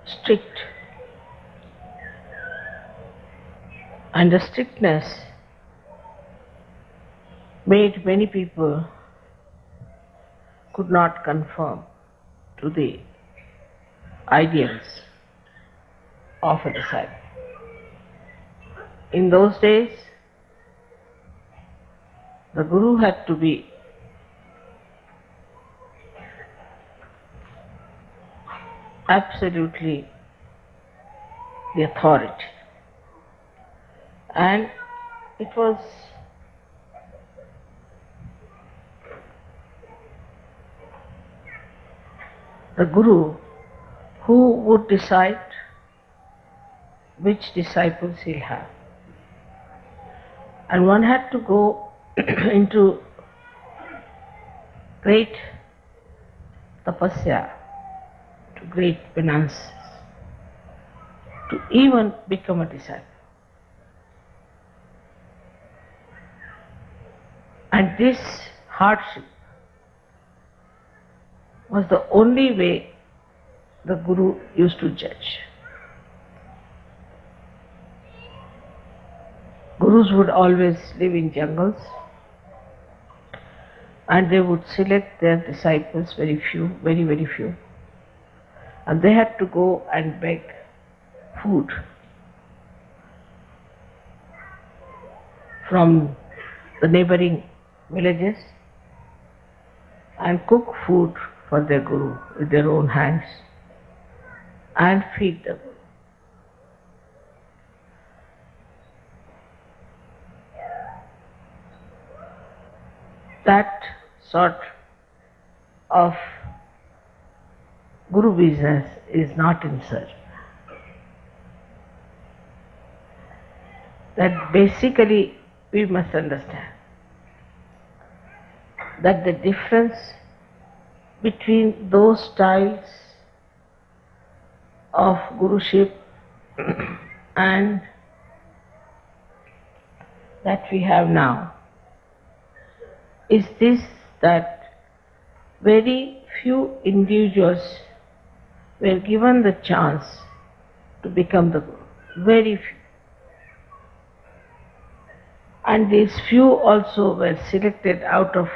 strict, and the strictness made many people could not conform to the ideals of a disciple. In those days, the Guru had to be absolutely the authority, and it was the Guru who would decide which disciples he'll have. And one had to go into great tapasya, to great penances, to even become a disciple. And this hardship was the only way the Guru used to judge. Gurus would always live in jungles, and they would select their disciples, very few, very few, and they had to go and beg food from the neighboring villages and cook food for their Guru with their own hands and feed the Guru. That sort of Guru business is not in search. That basically we must understand that the difference between those styles of Guruship and that we have now is this, that very few individuals were given the chance to become the Guru. Very few. And these few also were selected out of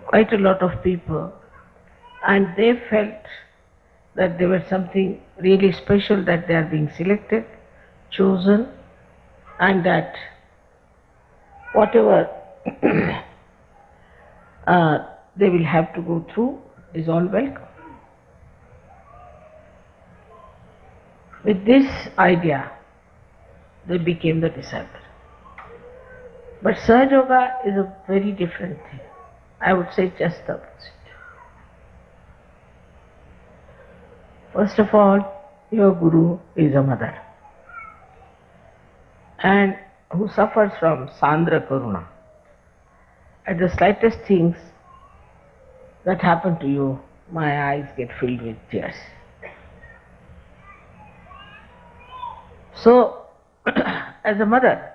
quite a lot of people, and they felt that there was something really special, that they are being selected, chosen, and that whatever they will have to go through is all welcome. With this idea, they became the disciple. But Sahaja Yoga is a very different thing. I would say just the opposite. First of all, your Guru is a mother, and who suffers from Sandra Karuna. At the slightest things that happen to you, my eyes get filled with tears. So, as a mother,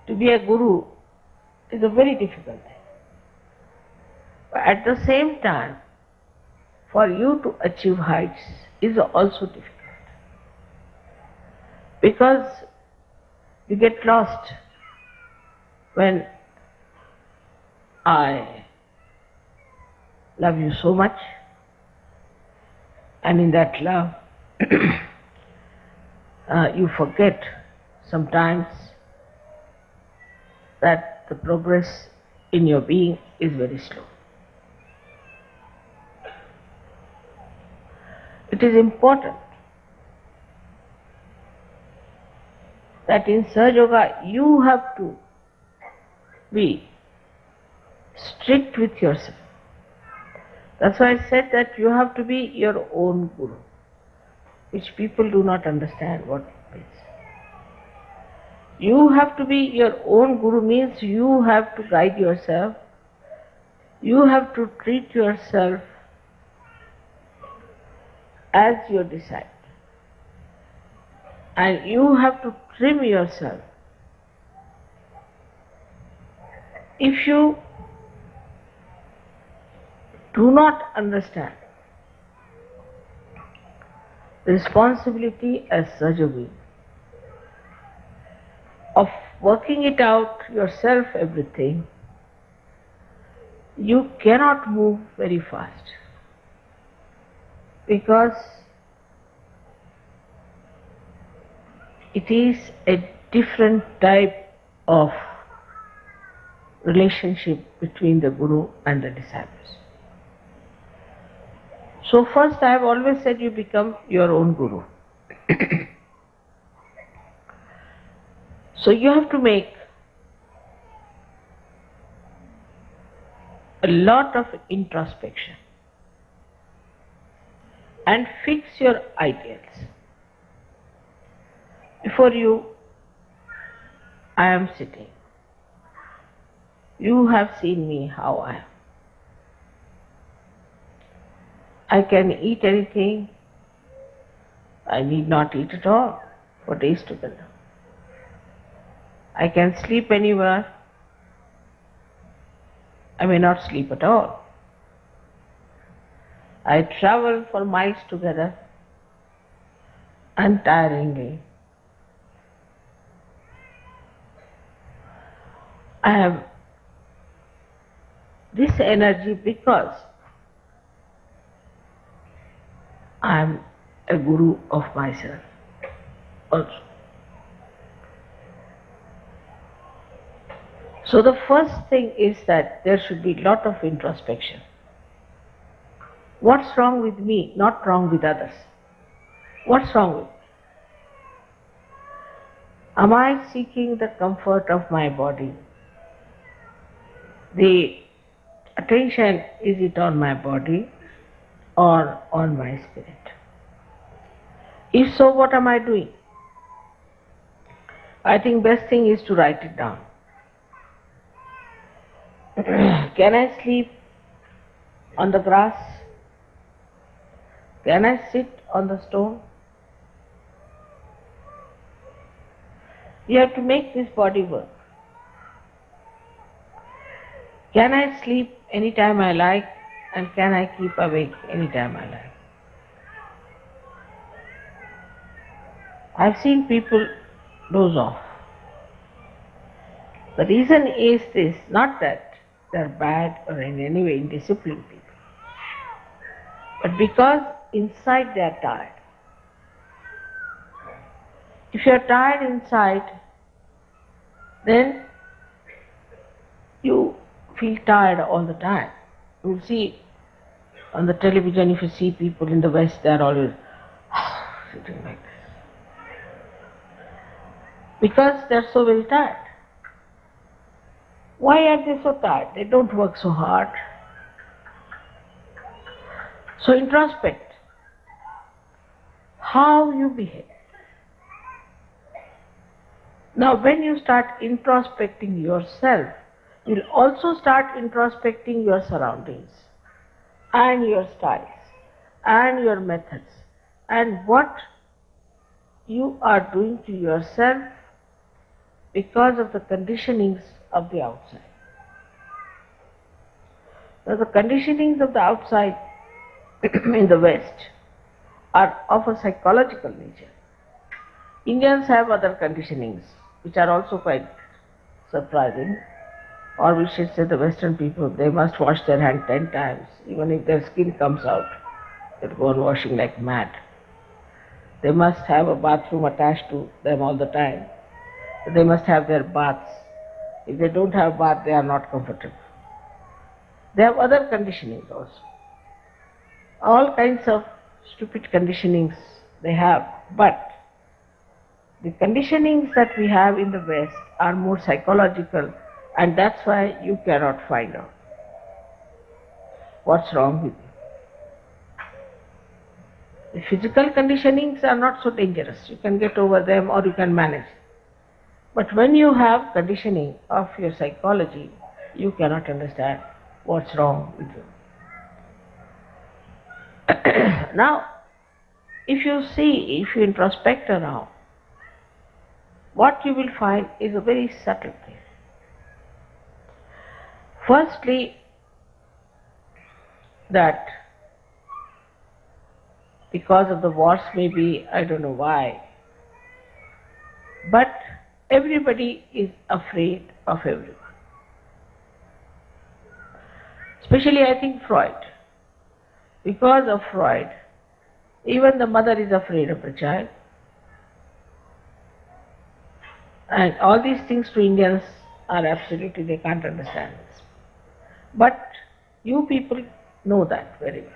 to be a Guru is a very difficult thing. But at the same time, for you to achieve heights is also difficult. Because you get lost when I love you so much, and in that love you forget sometimes that the progress in your being is very slow. It is important that in Sahaja Yoga you have to be strict with yourself. That's why I said that you have to be your own Guru, which people do not understand what it means. You have to be your own Guru means you have to guide yourself, you have to treat yourself as your disciple, and you have to trim yourself. If you do not understand the responsibility as Sahaja being of working it out yourself, everything, you cannot move very fast, because it is a different type of relationship between the Guru and the disciples. So first, I have always said, you become your own Guru. So you have to make a lot of introspection and fix your ideals. Before you, I am sitting. You have seen me how I am. I can eat anything. I need not eat at all for days together. I can sleep anywhere. I may not sleep at all. I travel for miles together untiringly. I have this energy because I am a Guru of myself also. So the first thing is that there should be a lot of introspection. What's wrong with me, not wrong with others? What's wrong with me? Am I seeking the comfort of my body? The attention, is it on my body or on my spirit? If so, what am I doing? I think best thing is to write it down. Can I sleep on the grass? Can I sit on the stone? You have to make this body work. Can I sleep anytime I like, and can I keep awake anytime I like? I've seen people doze off. The reason is this, not that they're bad or in any way indisciplined people, but because inside they're tired. If you're tired inside, then you feel tired all the time. You'll see on the television, if you see people in the West, they're always sitting like this, because they're so very tired. Why are they so tired? They don't work so hard. So introspect how you behave. Now when you start introspecting yourself, you'll also start introspecting your surroundings and your styles and your methods and what you are doing to yourself because of the conditionings of the outside. Now the conditionings of the outside in the West are of a psychological nature. Indians have other conditionings which are also quite surprising. Or we should say the Western people, they must wash their hands 10 times. Even if their skin comes out, they go on washing like mad. They must have a bathroom attached to them all the time. They must have their baths. If they don't have bath, they are not comfortable. They have other conditionings also. All kinds of stupid conditionings they have. But the conditionings that we have in the West are more psychological, and that's why you cannot find out what's wrong with you. The physical conditionings are not so dangerous. You can get over them or you can manage. But when you have conditioning of your psychology, you cannot understand what's wrong with you. Now, if you introspect around, what you will find is a very subtle thing. Firstly, that because of the wars, maybe, I don't know why, but everybody is afraid of everyone. Especially I think Freud. Because of Freud, even the mother is afraid of the child. And all these things to Indians are absolutely, they can't understand this. But you people know that very well.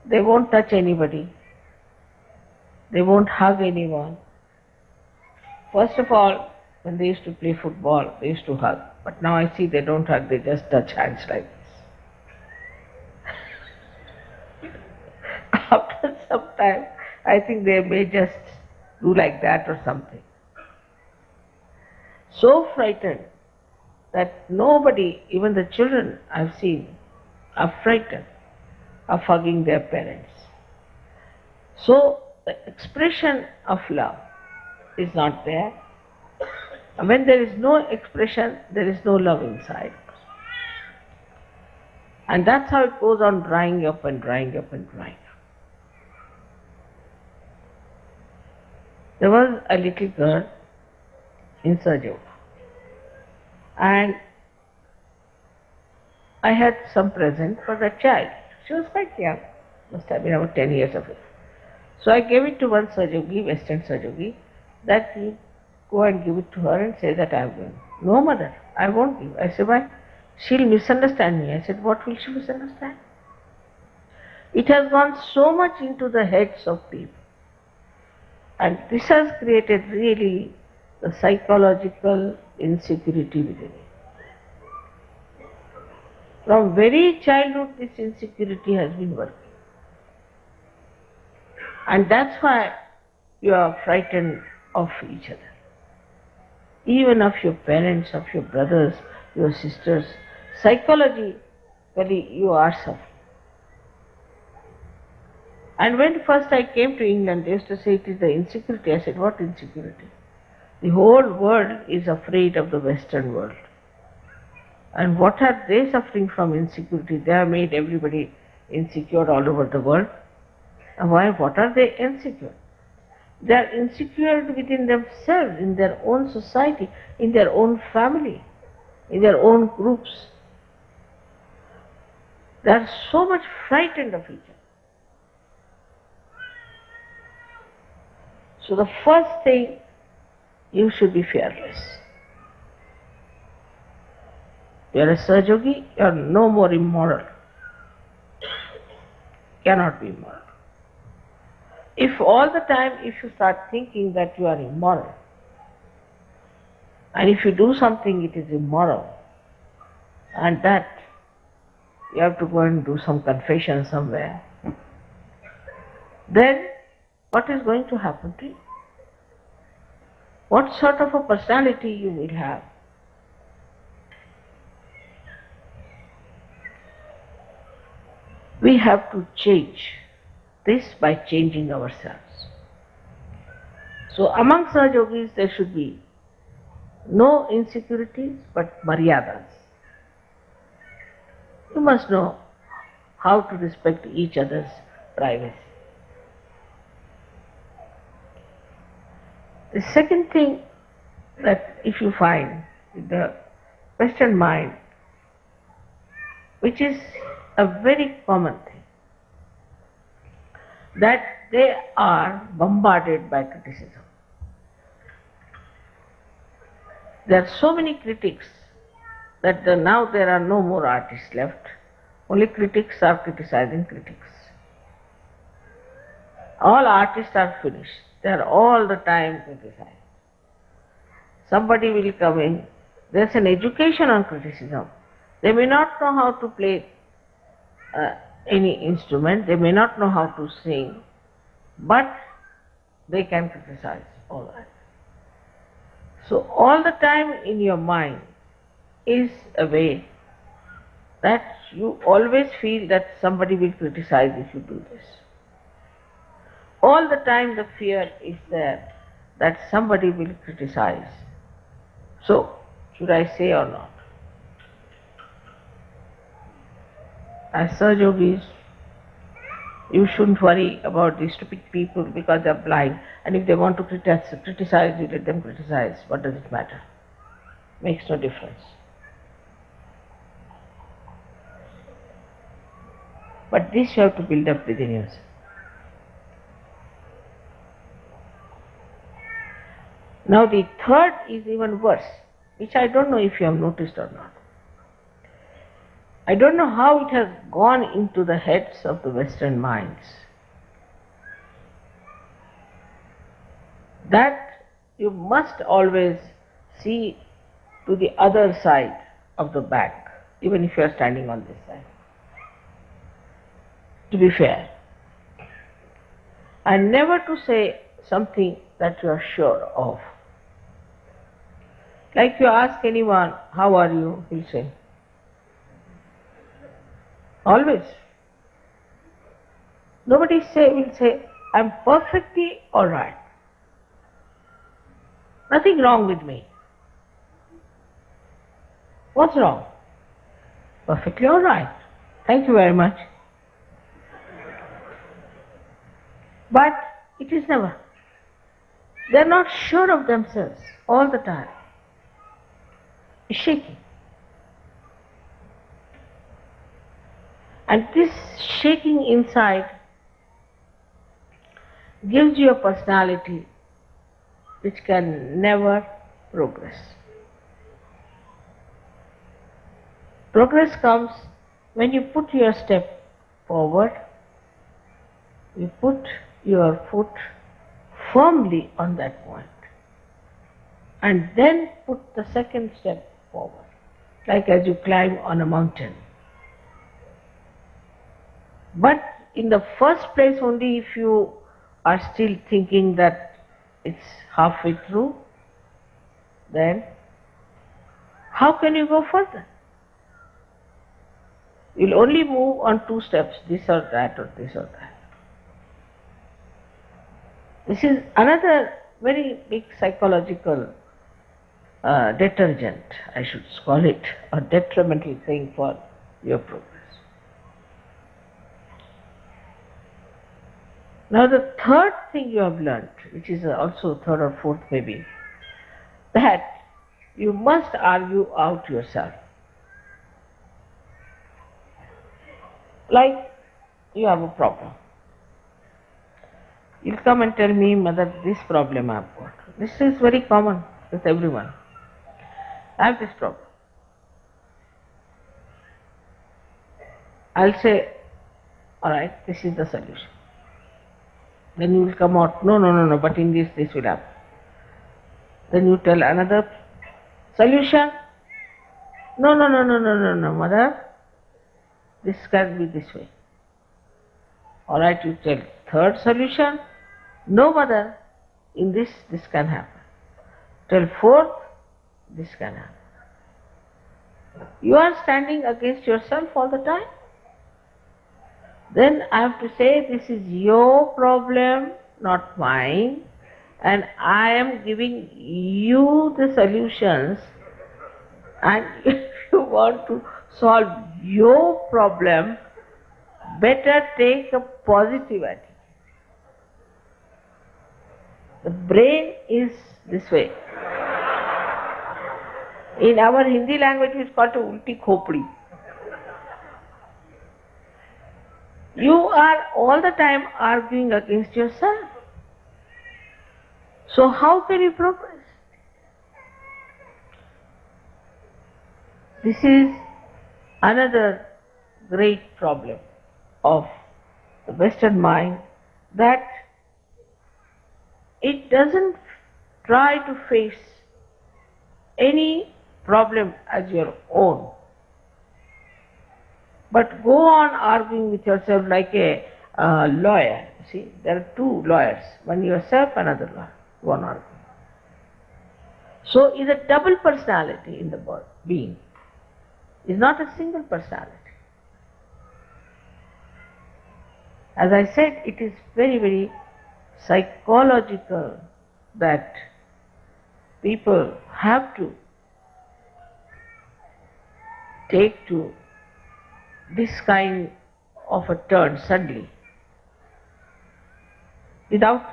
They won't touch anybody. They won't hug anyone. First of all, when they used to play football, they used to hug. But now I see they don't hug, they just touch hands like this. After some time, I think they may just do like that or something. So frightened that nobody, even the children I've seen, are frightened of hugging their parents. So the expression of love is not there. And when there is no expression, there is no love inside. And that's how it goes on drying up and drying up and drying up. There was a little girl in Surgery, and I had some present for that child. She was quite young, must have been about 10 years of age. So I gave it to one Surgery, Western Surgery, that you go and give it to her and say that I have given. No, mother, I won't give. I said, why? She'll misunderstand me. I said, what will she misunderstand? It has gone so much into the heads of people. And this has created really the psychological insecurity within it. From very childhood, this insecurity has been working. And that's why you are frightened of each other. Even of your parents, of your brothers, your sisters. Psychologically, you are suffering. And when first I came to England, they used to say it is the insecurity. I said, what insecurity? The whole world is afraid of the Western world. And what are they suffering from insecurity? They have made everybody insecure all over the world. And why? What are they insecure? They are insecure within themselves, in their own society, in their own family, in their own groups. They are so much frightened of each other. So the first thing, you should be fearless. You are a Sahajogi, you are no more immoral. Cannot be immoral. If all the time, if you start thinking that you are immoral, and if you do something it is immoral, and that you have to go and do some confession somewhere, then what is going to happen to you? What sort of a personality you will have? We have to change this by changing ourselves. So among Sahajogis there should be no insecurities but maryadas. You must know how to respect each other's privacy. The second thing, that if you find the Western mind, which is a very common thing, that they are bombarded by criticism. There are so many critics that now there are no more artists left. Only critics are criticizing critics. All artists are finished. They are all the time criticized. Somebody will come in. There is an education on criticism. They may not know how to play any instrument. They may not know how to sing. But they can criticize all that. So all the time in your mind is a way that you always feel that somebody will criticize if you do this. All the time the fear is there that somebody will criticize. So, should I say or not? As Sahajogis, you shouldn't worry about these stupid people because they're blind, and if they want to criticize you, let them criticize. What does it matter? Makes no difference. But this you have to build up within yourself. Now the third is even worse, which I don't know if you have noticed or not. I don't know how it has gone into the heads of the Western minds that you must always see to the other side of the back, even if you are standing on this side, to be fair, and never to say something that you are sure of. Like you ask anyone, how are you? He'll say, always. Nobody will say, I'm perfectly alright. Nothing wrong with me. What's wrong? Perfectly alright. Thank you very much. But it is never. They are not sure of themselves all the time. It's shaking. And this shaking inside gives you a personality which can never progress. Progress comes when you put your step forward, you put your foot firmly on that point, and then put the second step forward, like as you climb on a mountain. But in the first place only, if you are still thinking that it's halfway through, then how can you go further? You'll only move on two steps, this or that or this or that. This is another very big psychological detergent, I should call it, a detrimental thing for your progress. Now the third thing you have learnt, which is also third or fourth maybe, that you must argue out yourself. Like you have a problem. You'll come and tell me, Mother, this problem I've got. This is very common with everyone. I have this problem. I'll say, alright, this is the solution. Then you will come out, no, but in this will happen. Then you tell another solution. No, Mother, this can be this way. Alright, you tell third solution. No, Mother, in this can happen. Tell fourth, this can happen. You are standing against yourself all the time. Then I have to say, this is your problem, not mine, and I am giving you the solutions, and if you want to solve your problem, better take a positive attitude. The brain is this way. In our Hindi language, it's called ulti khopdi. You are all the time arguing against yourself. So how can you progress? This is another great problem of the Western mind, that it doesn't try to face any problem as your own, but go on arguing with yourself like a lawyer. See, there are two lawyers, one yourself, another lawyer, one arguing. So is a double personality in the being. Is not a single personality. As I said, it is very, very psychological that people have to take to this kind of a turn suddenly, without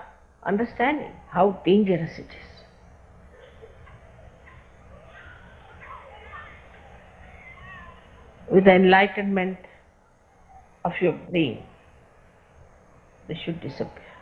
understanding how dangerous it is. With the enlightenment of your brain, they should disappear.